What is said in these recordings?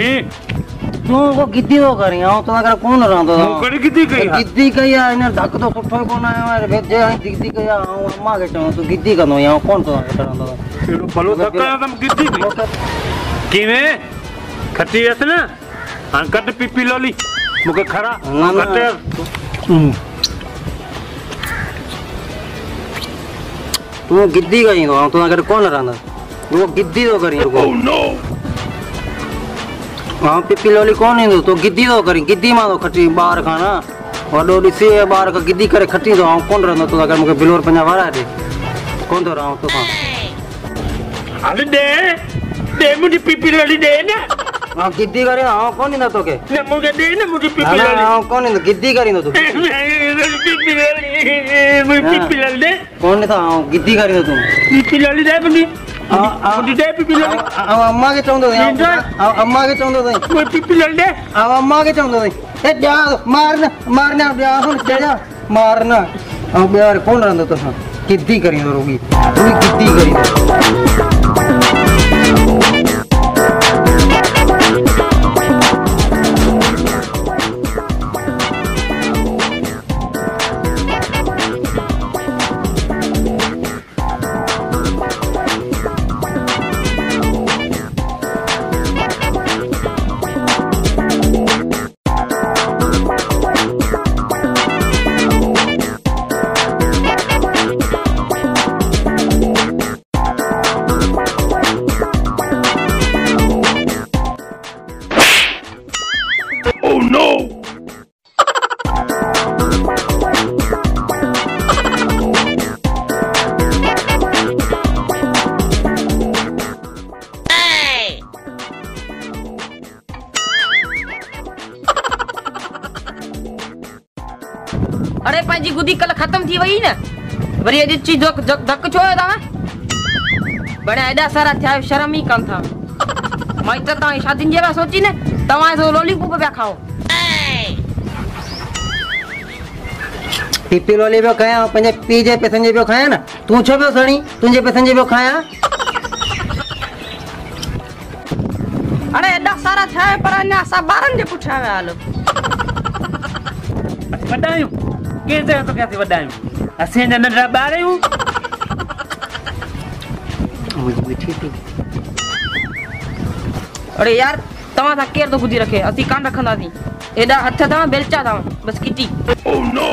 बनी तू को गिद्दी तो करी आऊं तो अगर कौन रहंदो मुकड़ी गिद्दी कई गिद्दी कई आ इन धक तो सुठो कोन आयो रे जे गिद्दी कई आऊं अम्मा के चो तू गिद्दी कनो या कौन तो रहंदो भलो धक्का तुम गिद्दी किवे खट्टी अस ना अंकट पीपी लोली मुके खरा कटे तू गिद्दी कई तो तू अगर कौन रहंदो तू गिद्दी तो करी ओह नो हां पीपी लोली कौन इंदो तो गिद्दी तो करी गिद्दी मा तो खट्टी बाहर खाना वडो दिसे बाहर का गिद्दी करे खट्टी तो कौन रहंदो तो अगर मुके बिलोर पंजा वारा दे कौन तो रहूं तो अरे दे मुझे पीपी लोली दे ना हां गिद्दी करे हां कौन इंदा तो के ने मुझे दे ना मुझे पीपी लोली हां कौन इंदा गिद्दी करी तो पीपी लोली मुझे पीपी लोली दे कौन था हां गिद्दी करी तू पीपी लोली दे बनी मुझे दे पीपी लोली अम्मा के चोंदो अम्मा के चोंदो मुझे पीपी लोली दे अम्मा के चोंदो ए जा मारना मारना जा हुन जा मारना अब यार कौन रहंदो तो गिद्दी करी तो रोगी तू गिद्दी करी अरे पंहिंजी गुदी कल खत्म थी वई न वरी अॼु ची धक छो आयो तव्हां बणे एॾा सारा थिया शर्म ई कोन था मां त तव्हांजी शादियुनि जे बारे सोची न तव्हां तो लॉलीपॉप पिया खाओ पीपी लोली पियो खायां पंहिंजे पीउ जे पैसनि जे पियो खायां न तूं छो पियो सड़ी तुंहिंजे पैसनि जे पियो खायां अरे एॾा सारा थिया पर अञा असां ॿारनि जे पुठियां विया हलो वडायूं केसे तो कैसे वडायूं असे न नंढा ॿार आहियूं मुझे मिठी थी अरे यार तव्हां सां केर तो गुदी रखे असीं कान रखंदासीं एॾा हथ तव्हां बेलचा तव्हां बस किटी ओह नो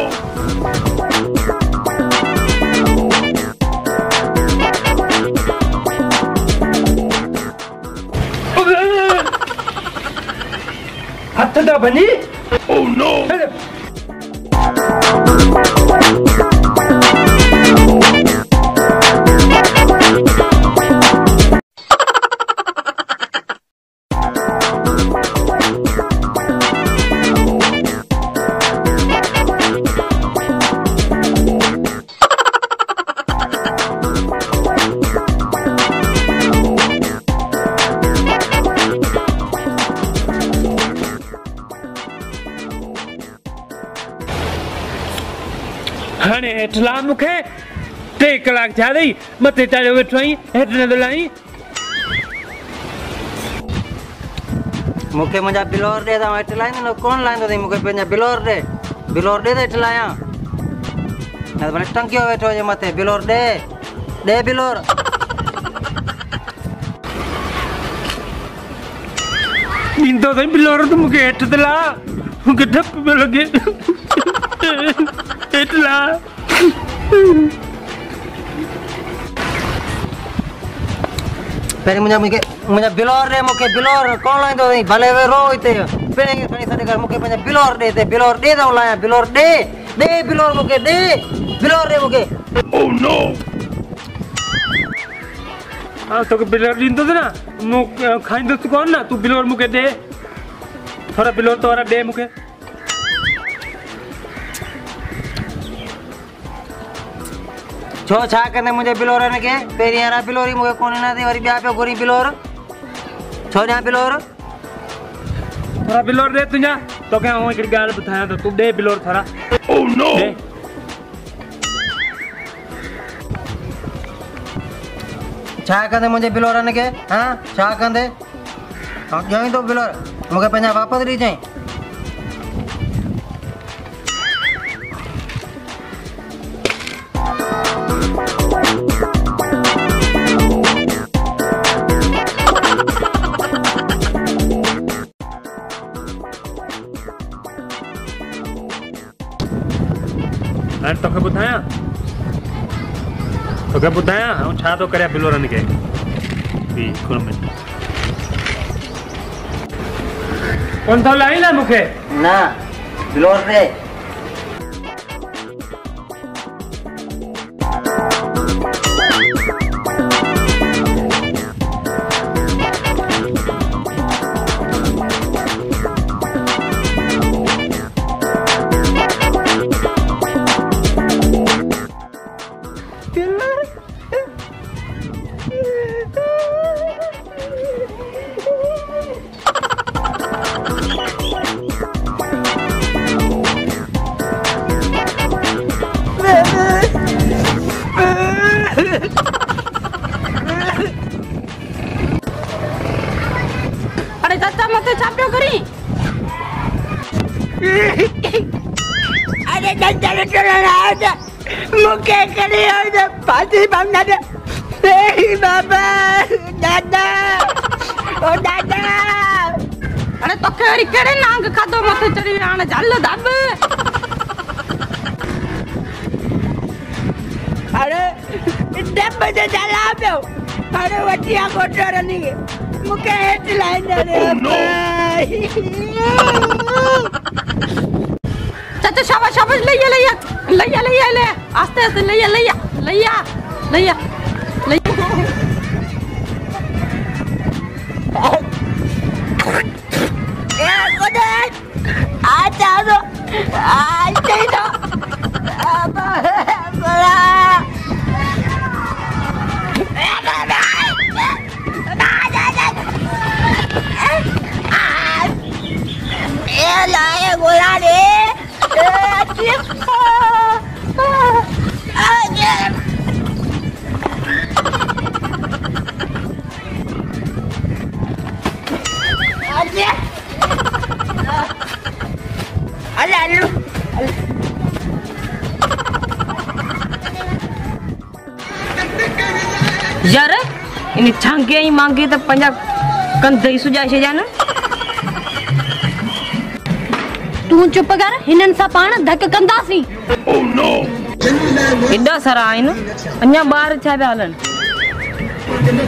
हथ दा बनी ओह नो हाणे हेठला मूंखे 3 कलाक थिया अथई मथे चढ़ियो वेठो आहीं हेठि न थो लाहीं मूंखे मुंहिंजा बिलोर ॾे त हेठि लाहींदो न कोन लाहींदो अथई मूंखे पंहिंजा बिलोर ॾे त हेठि लाहियां न त भले टंकियो वेठो हुजे मथे बिलोर ॾे बिलोर ॾींदो अथई बिलोर त मूंखे हेठि त ला मूंखे डपु पियो लॻे हेठि ला पहिरीं मुंहिंजा बिलोर ॾे मूंखे बिलोर कोन लाहींदो अथई भले रो हिते पहिरीं खणी सॾु कर मूंखे पंहिंजा बिलोर ॾे बिलोर ॾे त लाहियां बिलोर ॾे बिलोर मूंखे ॾे बिलोर ॾे मूंखे ओह नो हाँ तोखे बिलोर ॾींदो न मूं खाईंदुसि कोन न तूं बिलोर मूंखे ॾे थोरा बिलोर तो वारा ॾे मूंखे छो छा कंदे मुंहिंजे बिलोरनि खे पहिरीं वारा बिलोर ई मूंखे कोन ईंदा अथई वरी ॿिया पियो घुरी बिलोर छो ॾियां बिलोर थोरा बिलोर ॾे तुंहिंजा तोखे आउं हिकिड़ी ॻाल्हि ॿुधायां थो तूं ॾे बिलोर थोरा ओह नो छा कंदे मुंहिंजे बिलोरनि खे हाँ छा कंदे जाई तो बिलोर मुके पंजा वापस दी जाई तोखे ॿुधायां ऐं छा थो करे बिलोरनि खे कोन थो लाई न मूंखे ना बिलोर रे अरे चाचा मथे छापियो करी अरे चाचा चला मुके करे और फांसी बंदा दे बाबा दादा ओ दादा अरे तोखे वरी केड़े नांग खादो मथे चढ़ी हाणे झल दब अरे डब दे चला पियो अरे वटिया कोटर नहीं मुके हेठ लाइन दे चाचा शाबाश शाबाश ले आस्ते आस्ते ले ए कोदे आ जाओ आ जाओ बाबा लाए गोला रे यार इन छांगे ही मांगे तो पंजा कंधे सुजाए छे जान तू चुप कर हिनन सा पाण धक कंदासी ओह नो एडा सारा आइन अन्या बाहर छा बे हलन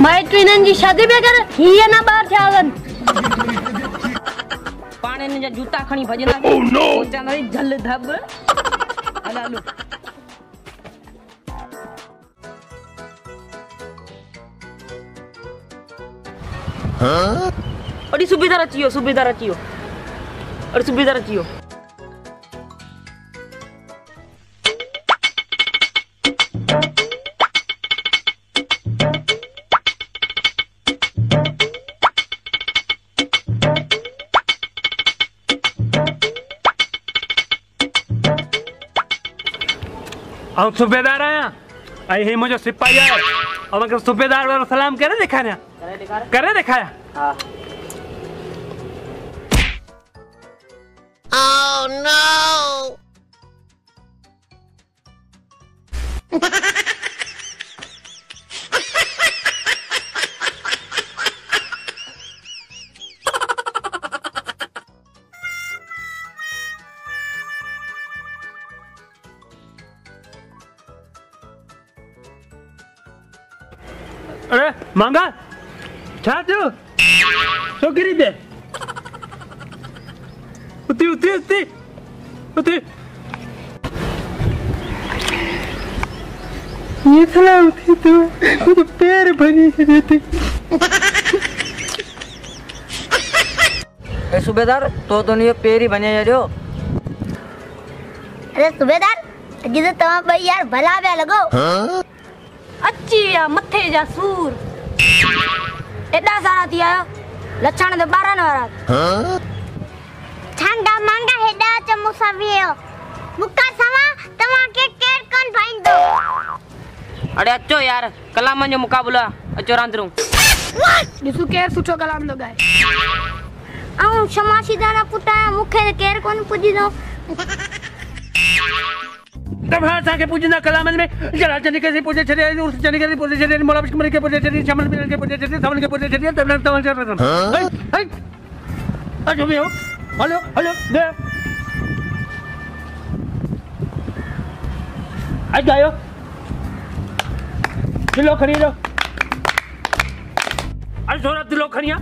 मैं ट्विनन जी शादी बे कर ही ना बाहर छा हलन पाणे ने जा जूता खणी भजना ओह नो चनरी झल धब हलालू हां अड़ी सुबेदार अचियो अरे सुबेदार अचियो ऐं सुबेदार आहियां ऐं ही मुंहिंजो सिपाही आहे ऐं मूंखे सुबेदार वारो सलाम करे ॾेखारियां करे ॾेखारियां हां Oh no! अरे मांगा छा थियो छो किरी दे उती ये सलाम थी तो मुझे पैर भरी रहते ए सुबेदार तो नहीं पैर ही बने जा रहो अरे सुबेदार जिसे तमा भाई यार भला बे लगो अच्छी या मथे जा सूर एडा सारा थी आयो लछण दे 12 न वारा छांगा मांगा हेडा चमुसा वियो मुक्का सवा तमा के केर कोन फाइंदो अरे अचो यार कलाम जो मुकाबला अचो रांदरू ॾिसो केरु सुठो कलाम थो ॻाए। ऐं शमाशीदा ना पुट मूंखे केरु कोन पुॼंदो। तव्हां असांखे पुॼंदा कलामनि में जरा चंदी खे पुॼे छॾिया उर्स चंदी खे पुॼे छॾिया मौला बिस्मिल खे पुॼे छॾिया शमल बिन खे पुॼे छॾिया सवन खे पुॼे छॾिया तव्हां छा कंदा अचो वियो हलो हलो दे अच आयो दिलो खणी लो अरे थोड़ा दिलो खणिया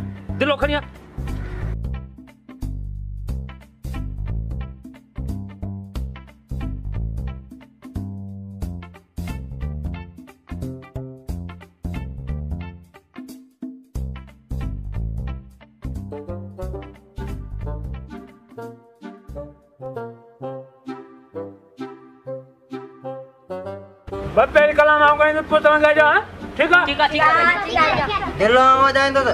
बस पहले कलाम आऊंगा इन पर तवंगा जा ठीक है दिलो वजाइंदो त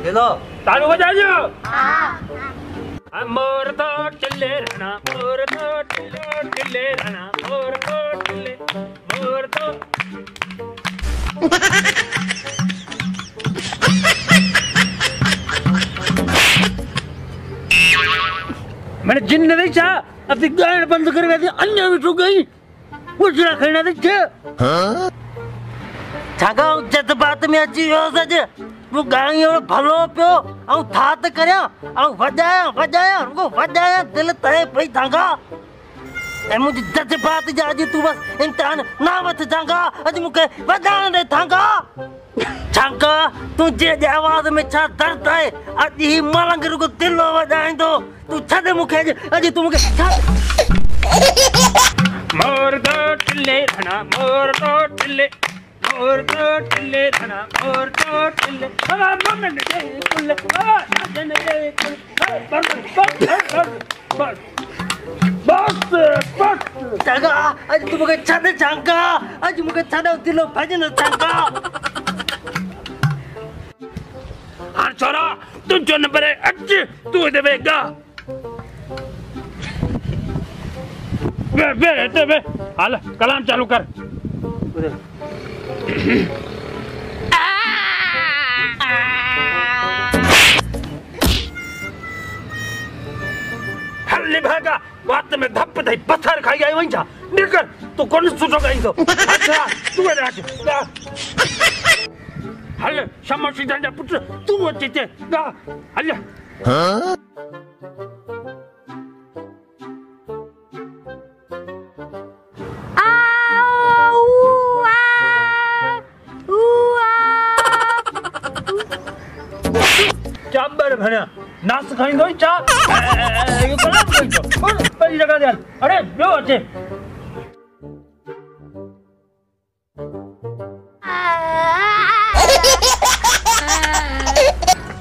दिलो तालू वजाइजो हां मोर तो टिल्ले रहना मोर तो टिल्ले रहना मोर तो टिल्ले मोर तो मैंने जिन नहीं चाह अब गायन बंद कर गई अन्य भी ठुक गई वो जरा खाना दे हां छागा जज्बात में अची वियो सज वो गाई और भलो पियो ऐं था त करिया ऐं वजाया दिल तए पई थांगा ए मुझे जज्बात जा अॼु तूं बस इम्तिहान ना वठ थांगा अॼु मूंखे वधाइण दे थांगा छागा तुंहिंजे आवाज़ में छा दर्द आहे अॼु ही मलंग रुगो दिलो वॼाईंदो तूं छॾ मूंखे अॼु तूं मूंखे छॾ मोर तो टिल्ले रहना मोर तो टिल्ले रहना मोर तो टिल्ले हवा मगन दे कुल्ले हवा मगन दे कुल्ले बस छागा अॼु तूं मूंखे छॾ छागा अॼु मूंखे छॾ दिलो भॼन छागा हाँ छोरा तू जो नंबर है अज तू दे बेगा बे हाल कलाम चालू कर हल्ले भागा बात में धप दई पत्थर खाई आई वहीं जा निकर तू कौन सुठो गाइंदो अच्छा तू राज हल शमा सीधा जा पुत्र तू अचे ते गा हल हां चाबर भना नास खाइंदो चा यो कलाम कइजो पहिली जगह दे अरे जो अचे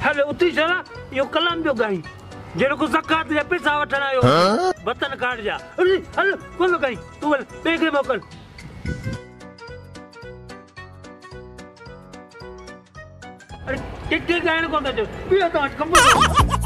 हले उती छना यो कलाम जो गाई जेरो को ज़कात या पैसा वठण आयो बतन काट जा अरे हल कोन गाई तू बेगे मोकल अरे टिक गायन कोन था जो बियो तो कंप्यूटर